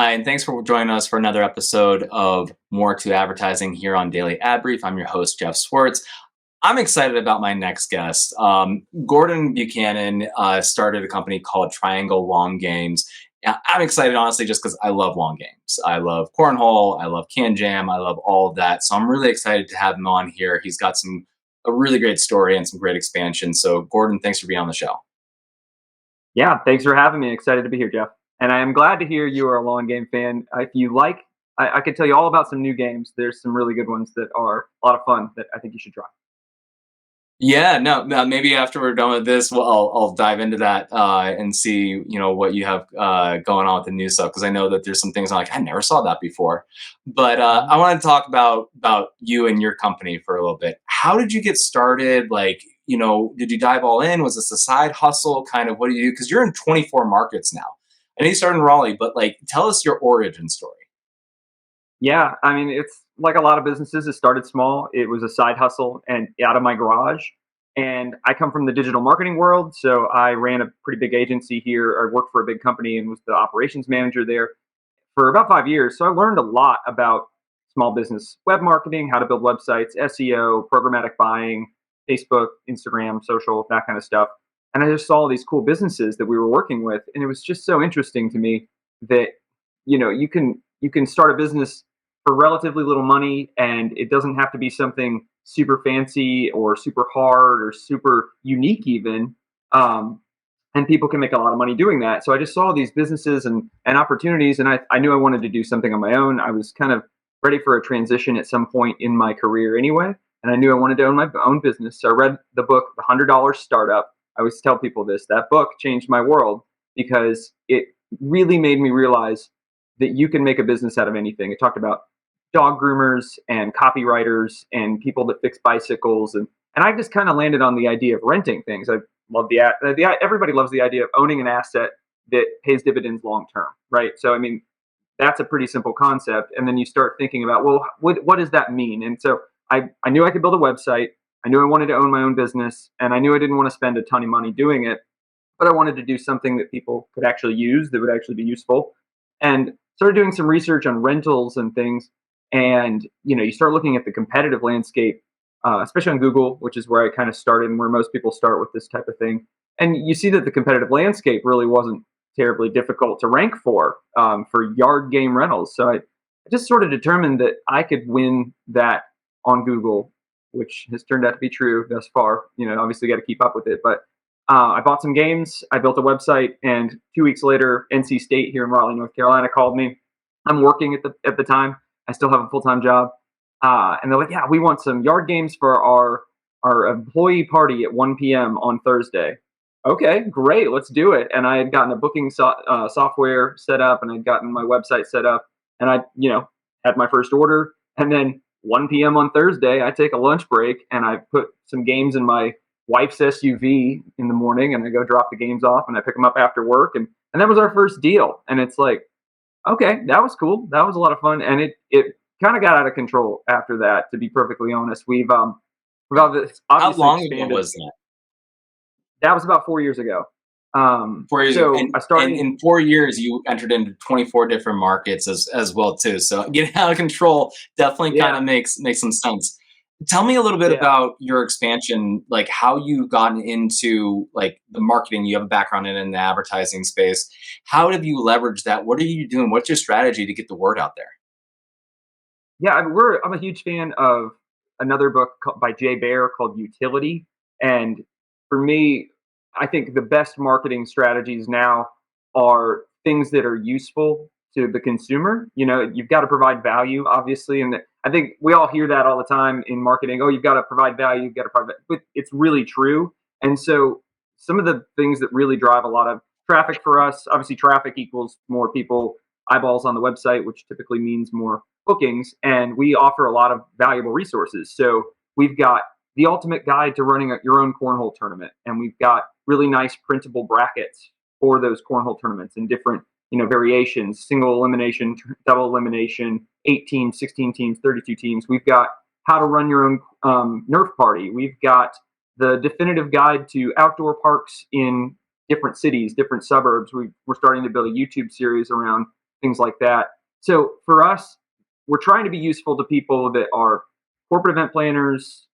And thanks for joining us for another episode of More to Advertising here on Daily Ad Brief. I'm your host, Jeff Swartz. I'm excited about my next guest. Gordon Buchanan started a company called Triangle Long Games. I'm excited, honestly, just because I love long games. I love cornhole. I love can jam. I love all of that. So I'm really excited to have him on here. He's got a really great story and some great expansion. So Gordon, thanks for being on the show. Yeah, thanks for having me. Excited to be here, Jeff. And I am glad to hear you are a long game fan. If you like, I could tell you all about some new games. There's some really good ones that are a lot of fun that I think you should try. Yeah, no, maybe after we're done with this, I'll dive into that and see, what you have going on with the new stuff because I know that there's some things I'm like I never saw that before. But I Mhm. want to talk about you and your company for a little bit. How did you get started? Like, did you dive all in? Was this a side hustle? Kind of what do you do? Because you're in 24 markets now. I know you started in Raleigh, but like, tell us your origin story. Yeah, I mean, it's like a lot of businesses. It started small. It was a side hustle and out of my garage. And I come from the digital marketing world, so I ran a pretty big agency here. I worked for a big company and was the operations manager there for about 5 years. So I learned a lot about small business web marketing, how to build websites, SEO, programmatic buying, Facebook, Instagram, social, that kind of stuff. And I just saw these cool businesses that we were working with, and it was just so interesting to me that you can start a business for relatively little money, and it doesn't have to be something super fancy or super hard or super unique even. Um, and people can make a lot of money doing that. So I just saw these businesses and opportunities, and I knew I wanted to do something on my own. I was kind of ready for a transition at some point in my career anyway, and I knew I wanted to own my own business. So I read the book, The $100 Startup. I always tell people this. That book changed my world because it really made me realize that you can make a business out of anything. It talked about dog groomers and copywriters and people that fix bicycles and I just kind of landed on the idea of renting things. I love everybody loves the idea of owning an asset that pays dividends long term, right? So I mean, that's a pretty simple concept. And then you start thinking about, well, what does that mean? And so I knew I could build a website. I knew I wanted to own my own business, and I knew I didn't want to spend a ton of money doing it, but I wanted to do something that people could actually use that would actually be useful. And started doing some research on rentals and things. And you start looking at the competitive landscape, especially on Google, which is where I kind of started and where most people start with this type of thing. And you see that the competitive landscape really wasn't terribly difficult to rank for yard game rentals. So I just sort of determined that I could win that on Google, which has turned out to be true thus far. Obviously got to keep up with it, but I bought some games, I built a website, and 2 weeks later, NC State here in Raleigh, North Carolina, called me. I'm working at the time. I still have a full time job, and they're like, "Yeah, we want some yard games for our employee party at 1 p.m. on Thursday." Okay, great, let's do it. And I had gotten a booking software set up, and I'd gotten my website set up, and I had my first order, and then 1 p.m. on Thursday, I take a lunch break and I put some games in my wife's SUV in the morning, and I go drop the games off and I pick them up after work, and that was our first deal. And it's like, okay, that was cool. That was a lot of fun, and it kind of got out of control after that. To be perfectly honest, we've How obviously long ago expanded. was that? That was about 4 years ago. 4 years ago, So and I and started. in 4 years, you entered into 24 different markets as well too. So getting out of control definitely kind Yeah, of makes some sense. Tell me a little bit yeah. about your expansion, like how you gotten into like the marketing. You have a background in the advertising space. How have you leveraged that? What are you doing? What's your strategy to get the word out there? Yeah, I'm a huge fan of another book by Jay Baer called Utility, and for me, I think the best marketing strategies now are things that are useful to the consumer. You've got to provide value, obviously, and I think we all hear that all the time in marketing. Oh, you've got to provide value, you've got to provide, but it's really true. And so, some of the things that really drive a lot of traffic for us, obviously, traffic equals more people eyeballs on the website, which typically means more bookings, and we offer a lot of valuable resources. So we've got the ultimate guide to running your own cornhole tournament, and we've got really nice printable brackets for those cornhole tournaments in different variations: single elimination, double elimination, 8 teams, 16 teams, 32 teams. We've got how to run your own Nerf party. We've got the definitive guide to outdoor parks in different cities, different suburbs. We're starting to build a YouTube series around things like that. So for us, we're trying to be useful to people that are corporate event planners,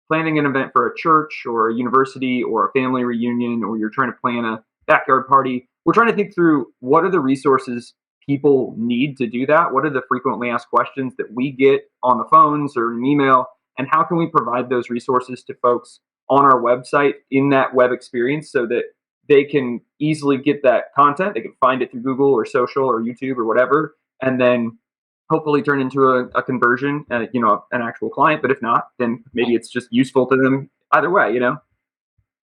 planning an event for a church or a university or a family reunion, or you're trying to plan a backyard party. We're trying to think through what are the resources people need to do that? What are the frequently asked questions that we get on the phones or an email? And how can we provide those resources to folks on our website in that web experience so that they can easily get that content? They can find it through Google or social or YouTube or whatever, and then hopefully turn into a conversion, an actual client. But if not, then maybe it's just useful to them either way.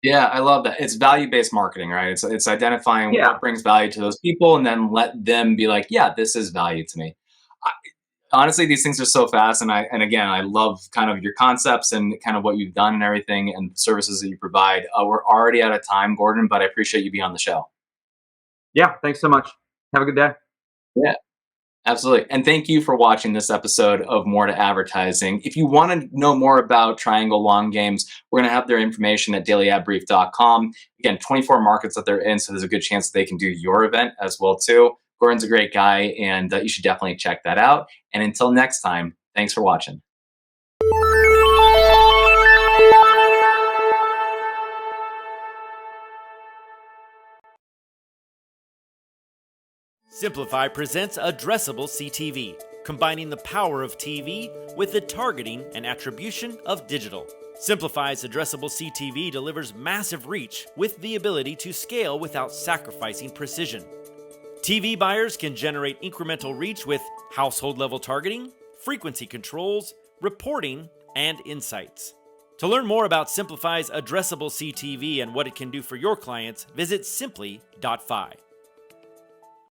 Yeah, I love that. It's value-based marketing, right? It's identifying Yeah, what brings value to those people and then let them be like, yeah, this is value to me. I, honestly, these things are so fast, and again, I love kind of your concepts and kind of what you've done and everything and the services that you provide. We're already out of time, Gordon, but I appreciate you being on the show. yeah. Thanks so much. Have a good day. Yeah. Absolutely. And thank you for watching this episode of More to Advertising. If you want to know more about Triangle Long Games, we're going to have their information at dailyadbrief.com. Again, 24 markets that they're in, so there's a good chance that they can do your event as well too. Gordon's a great guy, and you should definitely check that out. And until next time, thanks for watching. Simplify presents Addressable CTV, combining the power of TV with the targeting and attribution of digital. Simplify's Addressable CTV delivers massive reach with the ability to scale without sacrificing precision. TV buyers can generate incremental reach with household-level targeting, frequency controls, reporting, and insights. To learn more about Simplify's Addressable CTV and what it can do for your clients, visit simply.fi.